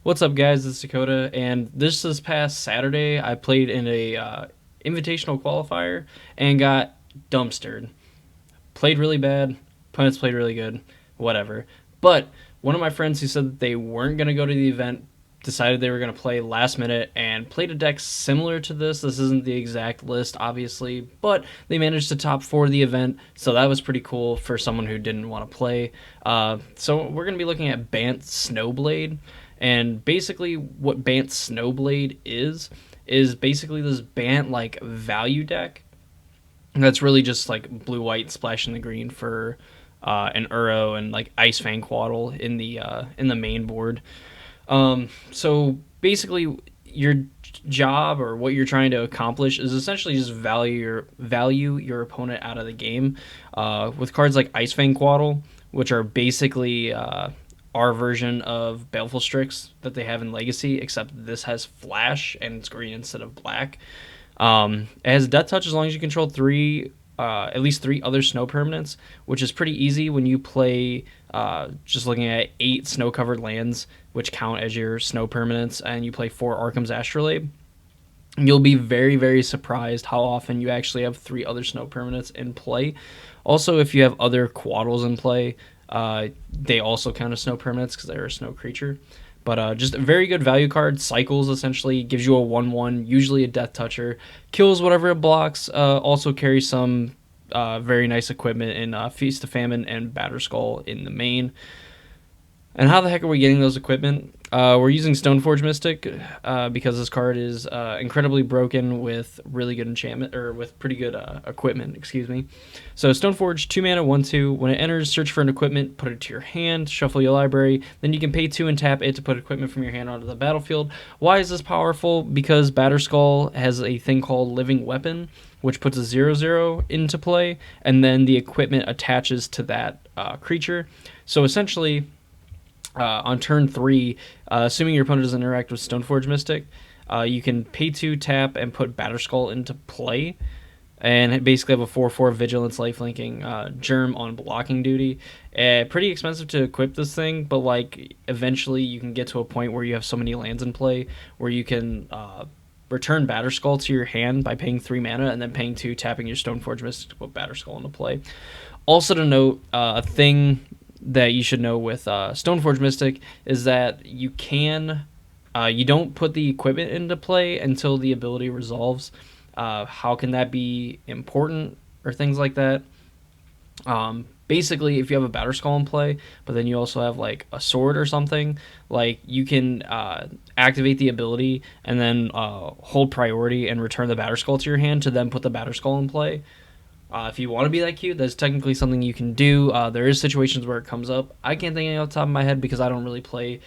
What's up, guys? It's Dakota, and this past Saturday, I played in a invitational qualifier and got dumpstered. Played really bad. Opponents played really good. Whatever. But one of my friends who said that they weren't going to go to the event decided they were going to play last minute and played a deck similar to this. This isn't the exact list, obviously, but they managed to top four the event, so that was pretty cool for someone who didn't want to play. So we're going to be looking at Bant Snowblade, and basically what Bant Snowblade is basically this Bant like value deck that's really just like blue white splashing the green for an Uro and like Ice Fang Quaddle in the main board. So basically, your job or what you're trying to accomplish is essentially just value your opponent out of the game. With cards like Ice Fang Quaddle, which are basically our version of Baleful Strix that they have in Legacy, except this has flash and it's green instead of black. It has Death Touch as long as you control at least three other snow permanents, which is pretty easy when you play just looking at 8 snow covered lands, which count as your snow permanents, and you play 4 Arkham's Astrolabe. You'll be very, very surprised how often you actually have 3 other snow permanents in play. Also, if you have other Quaddles in play, they also count as snow permanents because they're a snow creature. But just a very good value card. Cycles essentially gives you a 1/1, usually a Death Toucher, kills whatever it blocks. Also carries some very nice equipment in Feast of Famine and Batterskull in the main. And how the heck are we getting those equipment? We're using Stoneforge Mystic because this card is incredibly broken with really good enchantment, or with pretty good equipment, excuse me. So Stoneforge, 2 mana, 1/2. When it enters, search for an equipment, put it to your hand, shuffle your library. Then you can pay 2 and tap it to put equipment from your hand onto the battlefield. Why is this powerful? Because Batterskull has a thing called Living Weapon, which puts a 0/0 into play, and then the equipment attaches to that creature. So essentially, on turn 3, assuming your opponent doesn't interact with Stoneforge Mystic, you can pay 2, tap, and put Batterskull into play, and basically have a 4/4 Vigilance lifelinking Germ on blocking duty. Pretty expensive to equip this thing, but like eventually you can get to a point where you have so many lands in play where you can return Batterskull to your hand by paying 3 mana and then paying 2, tapping your Stoneforge Mystic to put Batterskull into play. Also to note, a thing that you should know with Stoneforge Mystic is that you don't put the equipment into play until the ability resolves. How can that be important or things like that? Basically, if you have a Batterskull in play, but then you also have like a sword or something, like you can activate the ability and then hold priority and return the Batterskull to your hand to then put the Batterskull in play. If you want to be that cute, that's technically something you can do. There is situations where it comes up. I can't think of any off the top of my head because I don't really play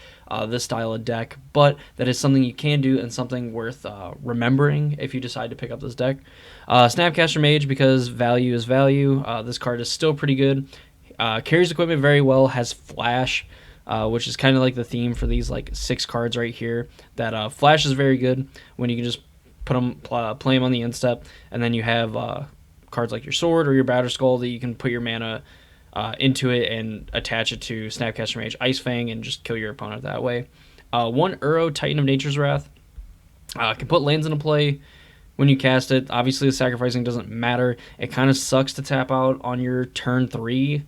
this style of deck, but that is something you can do and something worth remembering if you decide to pick up this deck. Snapcaster Mage, because value is value. This card is still pretty good. Carries equipment very well, has flash, which is kind of like the theme for these like 6 cards right here. That flash is very good when you can just play them on the instep, and then you have cards like your sword or your Batterskull that you can put your mana into it and attach it to Snapcaster Mage Ice Fang and just kill your opponent that way. 1 Uro Titan of Nature's Wrath can put lands into play when you cast it. Obviously, the sacrificing doesn't matter. It kind of sucks to tap out on your turn 3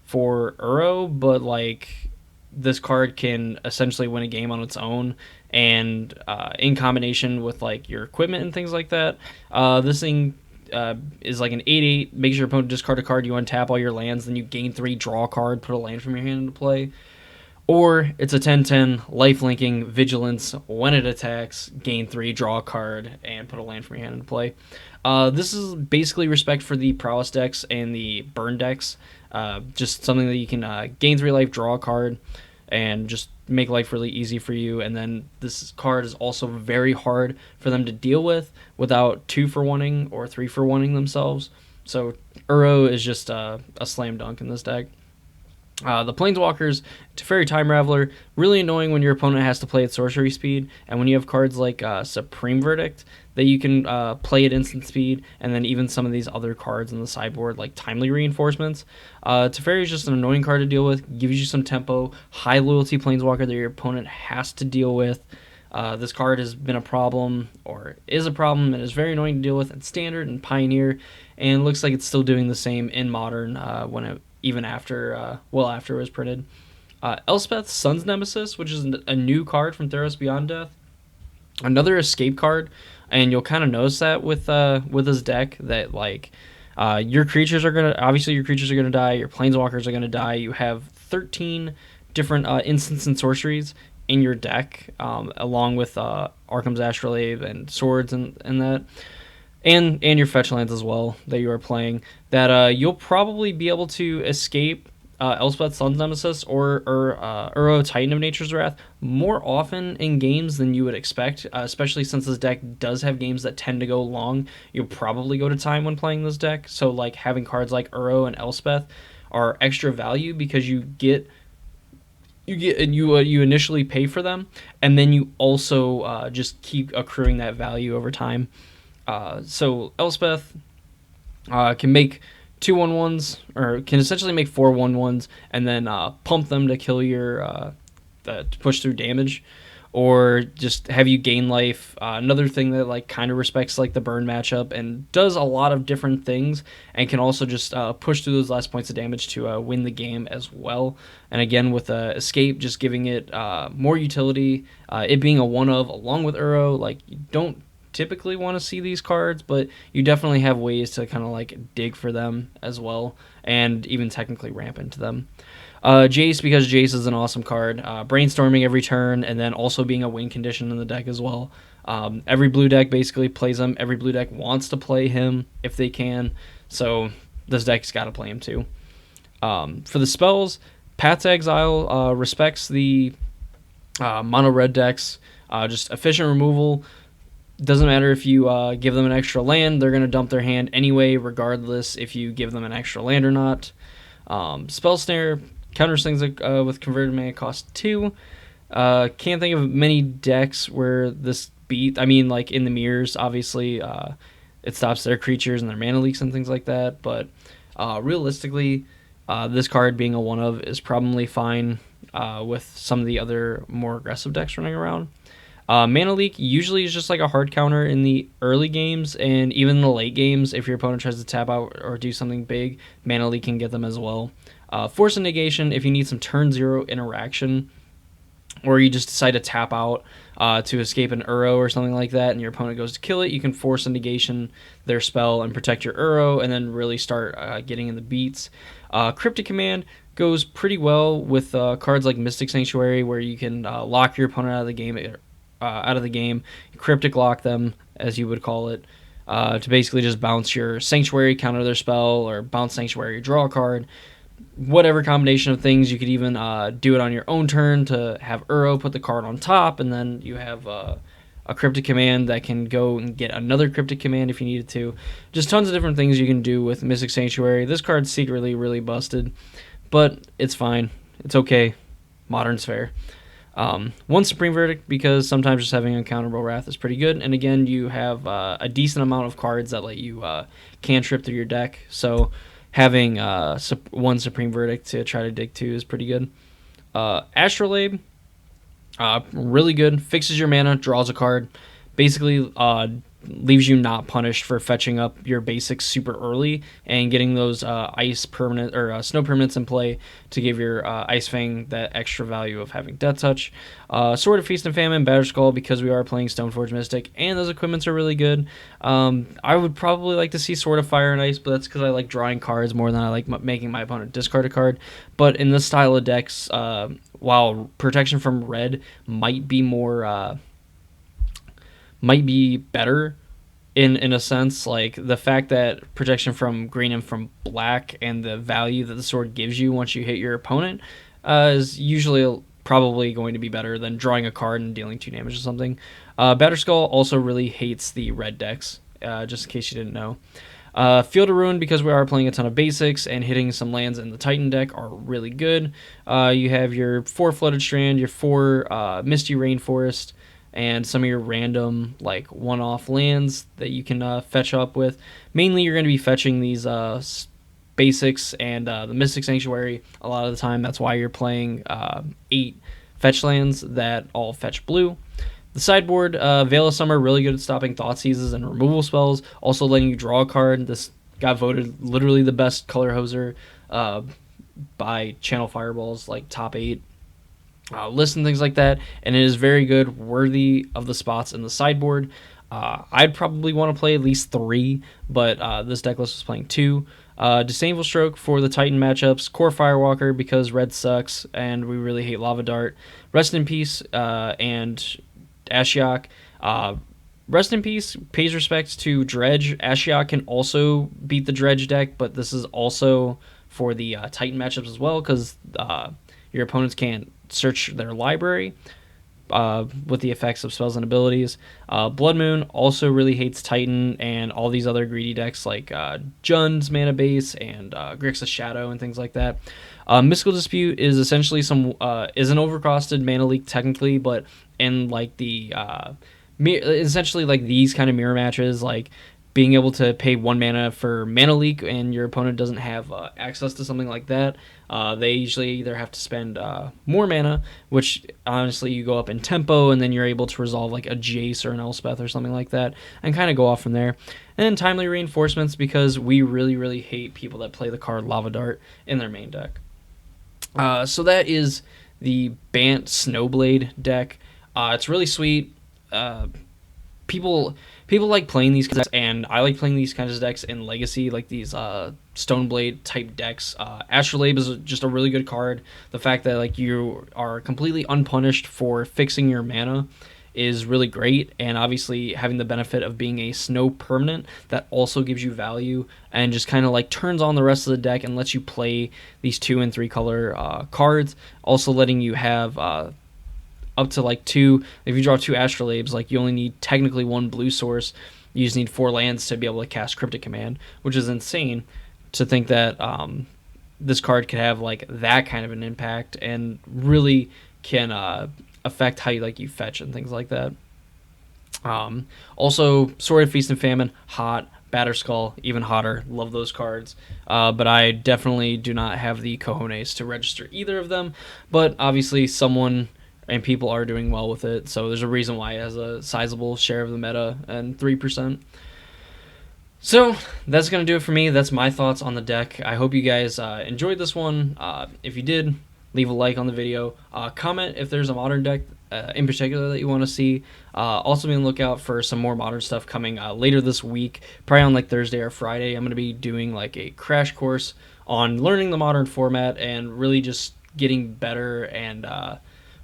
for Uro, but like this card can essentially win a game on its own, and in combination with like your equipment and things like that, this thing is like an 8/8. Makes your opponent discard a card. You untap all your lands, then you gain 3, draw a card, put a land from your hand into play. Or it's a 10/10 lifelinking vigilance. When it attacks, gain 3, draw a card, and put a land from your hand into play. This is basically respect for the prowess decks and the burn decks. Just something that you can gain 3 life, draw a card, and just make life really easy for you. And then this card is also very hard for them to deal with without 2-for-1ing or 3-for-1ing themselves. So Uro is just a slam dunk in this deck. The Planeswalkers, Teferi Time Raveler, really annoying when your opponent has to play at sorcery speed, and when you have cards like Supreme Verdict that you can play at instant speed, and then even some of these other cards in the sideboard like Timely Reinforcements. Teferi is just an annoying card to deal with, gives you some tempo, high loyalty Planeswalker that your opponent has to deal with. This card has been a problem, or is a problem, and is very annoying to deal with in Standard and Pioneer, and looks like it's still doing the same in Modern when it even after after it was printed. Elspeth, Sun's Nemesis, which is a new card from Theros Beyond Death, another escape card, and you'll kind of notice that with this deck that like your creatures are gonna die, your planeswalkers are gonna die. You have 13 different instants and sorceries in your deck, along with Arkham's Astrolabe and swords and that. And your fetch lands as well that you are playing, that you'll probably be able to escape Elspeth Sun's Nemesis or Uro Titan of Nature's Wrath more often in games than you would expect, especially since this deck does have games that tend to go long. You'll probably go to time when playing this deck, so like having cards like Uro and Elspeth are extra value because you initially pay for them, and then you also just keep accruing that value over time. So Elspeth can make 2/1/1s, or can essentially make 4/1/1s, and then pump them to kill your to push through damage, or just have you gain life. Another thing that like kind of respects like the burn matchup and does a lot of different things, and can also just push through those last points of damage to win the game as well. And again, with escape, just giving it more utility. It being a one of along with Uro, like you don't typically want to see these cards, but you definitely have ways to kind of like dig for them as well, and even technically ramp into them. Jace, because Jace is an awesome card, brainstorming every turn, and then also being a win condition in the deck as well. Every blue deck basically plays him. Every blue deck wants to play him if they can, so this deck's got to play him too. For the spells, Path to Exile respects the mono red decks. Just efficient removal. Doesn't matter if you give them an extra land, they're going to dump their hand anyway, regardless if you give them an extra land or not. Spell Snare counters things with converted mana cost 2. Can't think of many decks where this beat. I mean, like in the mirrors, obviously, it stops their creatures and their mana leaks and things like that. But realistically, this card being a one of is probably fine with some of the other more aggressive decks running around. Mana Leak usually is just like a hard counter in the early games, and even in the late games, if your opponent tries to tap out or do something big, Mana Leak can get them as well. Force of Negation, if you need some turn 0 interaction, or you just decide to tap out to escape an Uro or something like that, and your opponent goes to kill it, you can Force a Negation their spell and protect your Uro, and then really start getting in the beats. Cryptic Command goes pretty well with cards like Mystic Sanctuary, where you can lock your opponent out of the game, cryptic lock them, as you would call it, to basically just bounce your Sanctuary, counter their spell, or bounce Sanctuary, draw a card. Whatever combination of things. You could even do it on your own turn to have Uro put the card on top, and then you have a Cryptic Command that can go and get another Cryptic Command if you needed to. Just tons of different things you can do with Mystic Sanctuary. This card's secretly really busted, but it's fine. It's okay. Modern's fair. One Supreme Verdict, because sometimes just having Uncounterable Wrath is pretty good, and again, you have a decent amount of cards that let you cantrip through your deck, so having one Supreme Verdict to try to dig to is pretty good. Astrolabe, really good, fixes your mana, draws a card, basically leaves you not punished for fetching up your basics super early and getting those ice permanent or snow permanents in play to give your Ice Fang that extra value of having Death Touch. Sword of Feast and Famine, Batterskull, because we are playing Stoneforge Mystic, and those equipments are really good. I would probably like to see Sword of Fire and Ice, but that's because I like drawing cards more than I like making my opponent discard a card. But in this style of decks, while protection from red might be more might be better in a sense, like the fact that protection from green and from black and the value that the sword gives you once you hit your opponent is usually probably going to be better than drawing a card and dealing 2 damage or something. Batterskull also really hates the red decks, just in case you didn't know. Field of Ruin, because we are playing a ton of basics and hitting some lands in the Titan deck, are really good. You have your 4 Flooded Strand, your 4 Misty Rainforest, and some of your random like one-off lands that you can fetch up with. Mainly, you're going to be fetching these basics and the Mystic Sanctuary a lot of the time. That's why you're playing 8 fetch lands that all fetch blue. The sideboard, Veil of Summer, really good at stopping Thoughtseizes and removal spells, also letting you draw a card. This got voted literally the best color hoser by Channel Fireball's like top 8 list and things like that, and it is very good, worthy of the spots in the sideboard. I'd probably want to play at least 3, but this deck list was playing 2. Disdainful Stroke for the Titan matchups, Core Firewalker because red sucks and we really hate Lava Dart, Rest in Peace, and Ashiok. Rest in Peace pays respects to Dredge. Ashiok can also beat the Dredge deck, but this is also for the Titan matchups as well, because your opponents can't search their library with the effects of spells and abilities. Blood Moon also really hates Titan and all these other greedy decks like Jund's Mana Base and Grixis Shadow and things like that. Mystical Dispute is essentially is an overcosted mana leak technically, but in like the essentially like these kind of mirror matches, like being able to pay 1 mana for mana leak and your opponent doesn't have access to something like that, they usually either have to spend more mana, which honestly you go up in tempo, and then you're able to resolve like a Jace or an Elspeth or something like that and kind of go off from there. And then Timely Reinforcements, because we really hate people that play the card Lava Dart in their main deck. So that is the Bant Snowblade deck. It's really sweet. People like playing these decks, and I like playing these kinds of decks in Legacy, like these Stoneblade type decks. Astrolabe is just a really good card. The fact that like you are completely unpunished for fixing your mana is really great, and obviously having the benefit of being a snow permanent that also gives you value and just kind of like turns on the rest of the deck and lets you play these 2 and 3 color cards, also letting you have up to like 2. If you draw 2 Astrolabes, like you only need technically 1 blue source. You just need 4 lands to be able to cast Cryptic Command, which is insane to think that this card could have like that kind of an impact and really can affect how you fetch and things like that. Also, Sword of Feast and Famine, hot. Batterskull, even hotter. Love those cards. But I definitely do not have the cojones to register either of them. But obviously someone and people are doing well with it, so there's a reason why it has a sizable share of the meta and 3%. So that's going to do it for me. That's my thoughts on the deck. I hope you guys enjoyed this one. If you did, leave a like on the video. Comment if there's a modern deck in particular that you want to see. Also be on the lookout for some more modern stuff coming later this week, probably on like Thursday or Friday. I'm going to be doing like a crash course on learning the modern format and really just getting better and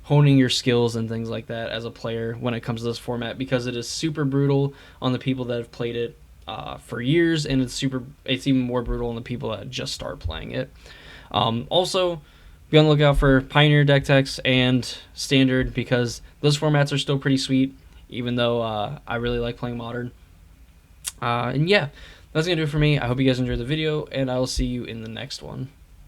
honing your skills and things like that as a player when it comes to this format, because it is super brutal on the people that have played it for years, and it's even more brutal on the people that just start playing it. Also, be on the lookout for Pioneer deck techs and Standard, because those formats are still pretty sweet, even though I really like playing Modern. And yeah, that's going to do it for me. I hope you guys enjoyed the video, and I will see you in the next one.